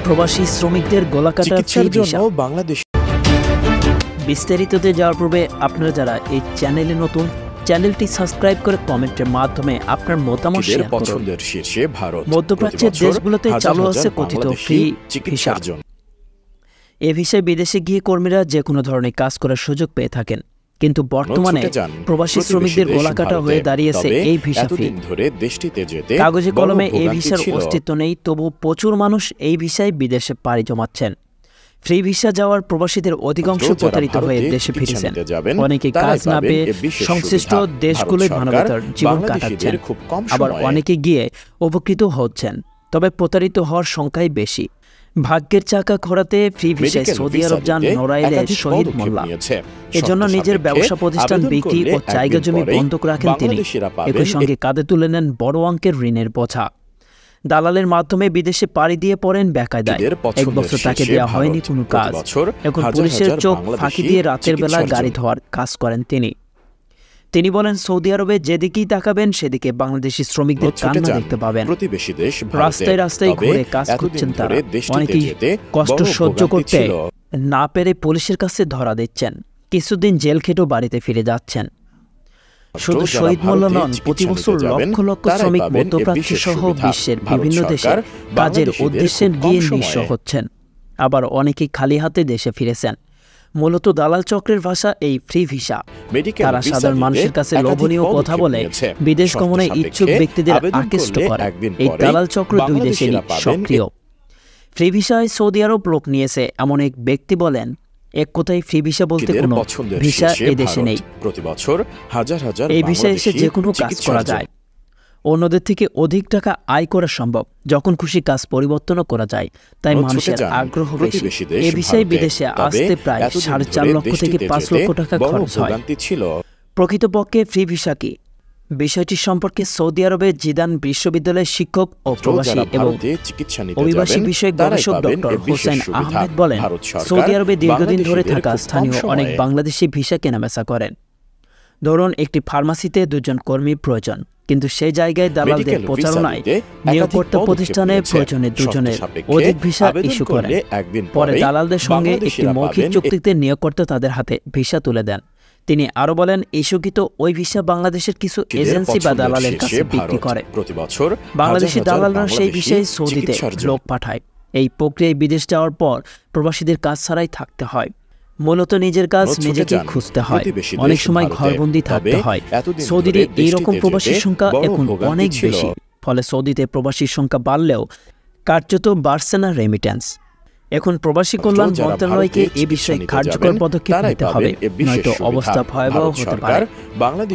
প্রবাসী শ্রমিকদের গলাকাটা free visa. বিস্তারিততে যাওয়ার পূর্বে আপনারা যারা এই চ্যানেলে নতুন, চ্যানেলটি সাবস্ক্রাইব করে কমেন্টের মাধ্যমে আপনার মতামত শেয়ার করুন। মধ্যপ্রাচ্যের দেশগুলোতে চালু আছে কথিত ফ্রি ভিসা। এই ভিসায় বিদেশে গিয়ে কর্মীরা যে কোনো ধরনের কাজ করার সুযোগ পেয়ে থাকেন, কিন্তু বর্তমানে প্রবাসী শ্রমিকদের গলাকাটা হয়ে দাঁড়িয়েছে এই ভিসা ফি। কাগজে কলমে এই ভিসার অস্তিত্ব নেই, তবু প্রচুর মানুষ এই ভিসায় বিদেশে পাড়ি জমাচ্ছেন। ফ্রি ভিসা যাওয়ার প্রবাসীদের অধিকাংশ প্রতারিত হয়ে দেশে ফিরেছেন। অনেকে কাজ না পেয়ে সংশ্লিষ্ট দেশগুলোয় মানবতার জীবন কাটাচ্ছেন, আবার অনেকে গিয়ে উপকৃত হচ্ছেন, তবে প্রতারিত হওয়ার সংখ্যাই বেশি। ভাগ্যের চাকা ঘোরাতে ফ্রি ভিসায় সৌদি আরব যান নড়াইলের শহীদ মোল্লা। এজন্য নিজের ব্যবসা প্রতিষ্ঠান বিক্রি ও জায়গা জমি বন্ধক রাখেন তিনি। একই সঙ্গে কাঁধে তুলে নেন বড় অঙ্কের ঋণের বোঝা। দালালের মাধ্যমে বিদেশে পাড়ি দিয়ে পড়েন বেকায়দায়। 1 বছর তাকে দেওয়া হয়নি কোনো কাজ। এখন পুলিশের চোখ ফাঁকি দিয়ে রাতের বেলা গাড়ি ধোয়ার কাজ করেন তিনি বলেন, সৌদি আরবে যেদিকেই তাকাবেন সেদিকে বাংলাদেশি শ্রমিকদের কান্না দেখতে পাবেন। রাস্তায় রাস্তায় ঘুরে কাজ করছেন তারা। অনেকেই কষ্ট সহ্য করতে না পেরে পুলিশের কাছে ধরা দিচ্ছেন। কিছুদিন জেল খেটেও বাড়িতে ফিরে যাচ্ছেন। শুধু শহীদ মোল্লা নন, প্রতি বছর লক্ষ লক্ষ শ্রমিক মধ্যপ্রাচ্য সহ বিশ্বের বিভিন্ন দেশে কাজের উদ্দেশ্যে গিয়ে নিঃস্ব হচ্ছেন। আবার অনেকেই খালি হাতে দেশে ফিরেছেন। মূলত দালাল চক্রের ভাষা এই ফ্রি ভিসা। তারা সাধারণ মানুষের কাছে লোভনীয় কথা বলে বিদেশ গমনে ইচ্ছুক ব্যক্তিদের আকৃষ্ট করে। এই দালাল চক্র 2 দেশেরই সক্রিয়। ফ্রি ভিসায় সৌদি আরব লোক নিয়েছে এমন এক ব্যক্তি বলেন, এক কথায় ফ্রি ভিসা বলতে কোনো ভিসা এই দেশে নেই। এই ভিসায় এসে যে কোনো কাজ করা যায়, অন্যদের থেকে অধিক টাকা আয় করা সম্ভব, যখন খুশি কাজ পরিবর্তনও করা যায়। তাই মানুষের আগ্রহ বেশি। এই ভিসায় বিদেশে আসতে প্রায় 4.5 লক্ষ থেকে 5 লক্ষ টাকা খরচ হয়। প্রকৃতপক্ষে ফ্রি ভিসা কি, বিষয়টি সম্পর্কে সৌদি আরবের জিদান বিশ্ববিদ্যালয়ের শিক্ষক ও প্রবাসী এবং অভিবাসী বিষয়ক গবেষক ডক্টর হোসেন আহমেদ বলেন, সৌদি আরবে দীর্ঘদিন ধরে থাকা স্থানীয় অনেক বাংলাদেশি ভিসা কেনাবেচা করেন। ধরুন, একটি ফার্মাসিতে 2 জন কর্মী প্রয়োজন, কিন্তু সেই জায়গায় দালালদের প্রচারণায় নিয়োগকর্তা প্রতিষ্ঠানে প্রয়োজনে 2 জনের অধিক ভিসা ইস্যু করেন। পরে দালালদের সঙ্গে একটি মৌখিক চুক্তিতে নিয়োগকর্তা তাদের হাতে ভিসা তুলে দেন। তিনি আরো বলেন, ইস্যুকৃত ওই ভিসা বাংলাদেশের কিছু এজেন্সি বা দালালের কাছে বিক্রি করে। বাংলাদেশি দালালরা সেই ভিসায় সৌদিতে লোক পাঠায়। এই প্রক্রিয়ায় বিদেশ যাওয়ার পর প্রবাসীদের কাজ ছাড়াই থাকতে হয়। মূলত নিজের কাজ নিজেকে খুঁজতে হয়, অনেক সময় ঘরবন্দি থাকতে হয়। সৌদিতে এইরকম প্রবাসীর সংখ্যা এখন অনেক বেশি। ফলে সৌদিতে প্রবাসীর সংখ্যা বাড়লেও কার্যত বাড়ছে না রেমিটেন্স। এখন প্রবাসী কল্যাণ মন্ত্রণালয়কে এ বিষয়ে কার্যকর পদক্ষেপ নিতে হবে, নয়তো অবস্থা ভয়াবহ হতে পারে।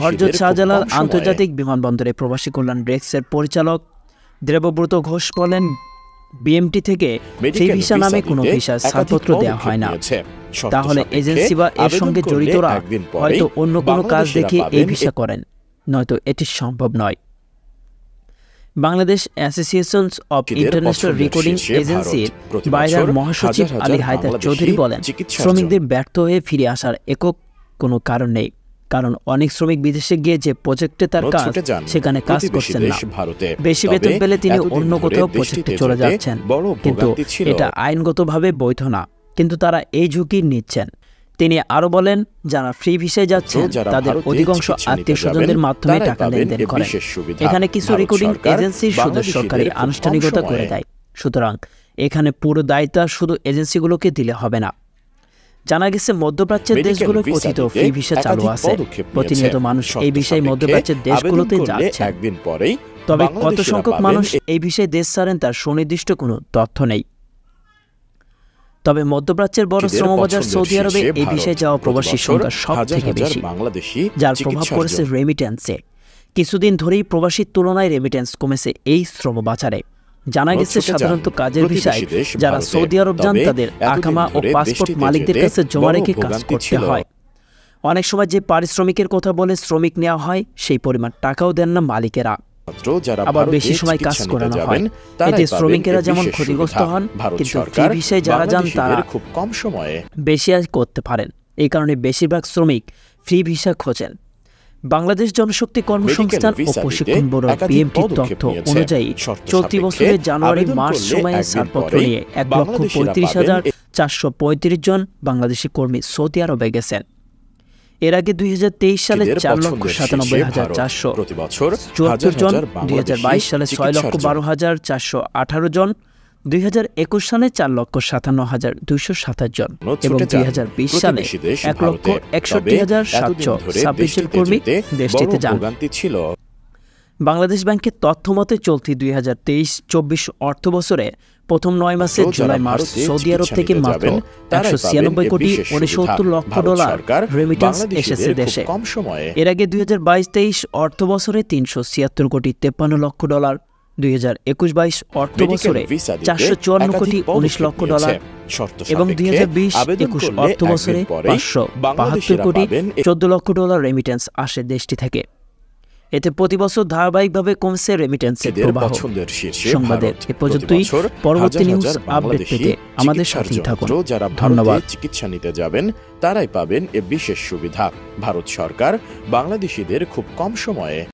হযরত শাহজালাল আন্তর্জাতিক বিমানবন্দরে প্রবাসী কল্যাণ ডেস্কের পরিচালক দেবব্রত ঘোষ বলেন, বিএমটি থেকে ফ্রি ভিসা নামে কোনো ভিসার ছাড়পত্র দেওয়া হয় না। তাহলে এজেন্সি বা এর সঙ্গে জড়িতরা হয়তো অন্য কোনো কাজ দেখে এই ভিসা করেন, নয়তো এটি সম্ভব নয়। Bangladesh association of international recording এজেন্সির বাইরের মহাসচিব আলী হায়দার চৌধুরী বলেন, শ্রমিকদের ব্যর্থ হয়ে ফিরে আসার একক কোনো কারণ নেই, কারণ অনেক শ্রমিক বিদেশে গিয়ে যে প্রজেক্টে তার কাজ, সেখানে কাজ করছেন না। বেশি বেতন পেলে তিনি অন্য কোথাও প্রজেক্টে চলে যাচ্ছেন, কিন্তু এটা আইনগতভাবে বৈধ না, কিন্তু তারা এই ঝুঁকি নিচ্ছেন। তিনি আরো বলেন, যারা ফ্রি ভিসায় যাচ্ছেন তাদের অধিকাংশ আত্মীয় স্বজনদের মাধ্যমে টাকা লেনদেন করেন। এখানে কিছু রেকর্ডিং এজেন্সি শুধু সরকারি আনুষ্ঠানিকতা করে দেয়। সুতরাং এখানে পুরো দায়িত্ব শুধু এজেন্সিগুলোকে দিলে হবে না। জানা গেছে, মধ্যপ্রাচ্যের দেশগুলো কথিত ফ্রি ভিসা চালু আছে। প্রতিনিয়ত মানুষ এই বিষয়ে মধ্যপ্রাচ্যের দেশগুলোতে যাচ্ছে। তবে কত সংখ্যক মানুষ এই বিষয়ে দেশ ছাড়েন তার সুনির্দিষ্ট কোনো তথ্য নেই। তবে মধ্যপ্রাচ্যের বড় শ্রমবাজার সৌদি আরবে এই বিষয়ে যাওয়া প্রবাসীর সংখ্যা সব থেকে বেশি, যার প্রভাব পড়েছে রেমিটেন্সে। কিছুদিন ধরেই প্রবাসীর তুলনায় রেমিটেন্স কমেছে এই শ্রমবাজারে। জানা গেছে, সাধারণত কাজের ভিসায় যারা সৌদি আরব যান তাদের আকামা ও পাসপোর্ট মালিকদের কাছে জমা রেখে কাজ করতে হয়। অনেক সময় যে পারিশ্রমিকের কথা বলে শ্রমিক নেওয়া হয়, সেই পরিমাণ টাকাও দেন না মালিকেরা। আবার বেশি সময় কাজ করানো হয়। এতে শ্রমিকেরা যেমন ক্ষতিগ্রস্ত হন, কিন্তু ফ্রি ভিসায় যারা যান তারা খুব কম সময়ে বেশি আয় করতে পারেন। এই কারণে বেশিরভাগ শ্রমিক ফ্রি ভিসা খোঁজেন। বাংলাদেশ জনশক্তি কর্মসংস্থান ও প্রশিক্ষণ ব্যুরো বিএমটির তথ্য অনুযায়ী চলতি বছরের জানুয়ারি-মার্চ সময়ে ছাড়পত্র নিয়ে 1,35,435 জন বাংলাদেশি কর্মী সৌদি আরবে গেছেন। এর আগে 2023 সালে 4,97,474 জন, 2022 সালে 6,12,418 জন, 2021 সালে 4,57,227 জন এবং 2020 সালে 1,61,726 জন কর্মী দেশটিতে যান। বাংলাদেশ ব্যাংকের তথ্য মতে চলতি 2023-24 অর্থ বছরে প্রথম 9 মাসে জুলাই-মার্চ সৌদি আরব থেকে মাত্র 196 কোটি 69 লক্ষ ডলার রেমিটেন্স এসেছে দেশে। এর আগে 2022-23 অর্থ বছরে 376 কোটি 53 লক্ষ ডলার, 2021-22 অর্থ বছরে 454 কোটি 19 লক্ষ ডলার এবং 2020-21 অর্থ বছরে 572 কোটি 14 লক্ষ ডলার রেমিটেন্স আসে দেশটি থেকে। এতে প্রতি বছর ধারাবাহিকভাবে কমছে রেমিটেন্সের প্রবাহ। সংবাদের এ পর্যন্তই। পরবর্তী নিউজ আপডেট পেতে আমাদের সাথেই থাকুন। ধন্যবাদ। চিকিৎসা নিতে যাবেন তারাই পাবেন এ বিশেষ সুবিধা। ভারত সরকার বাংলাদেশিদের খুব কম সময়ে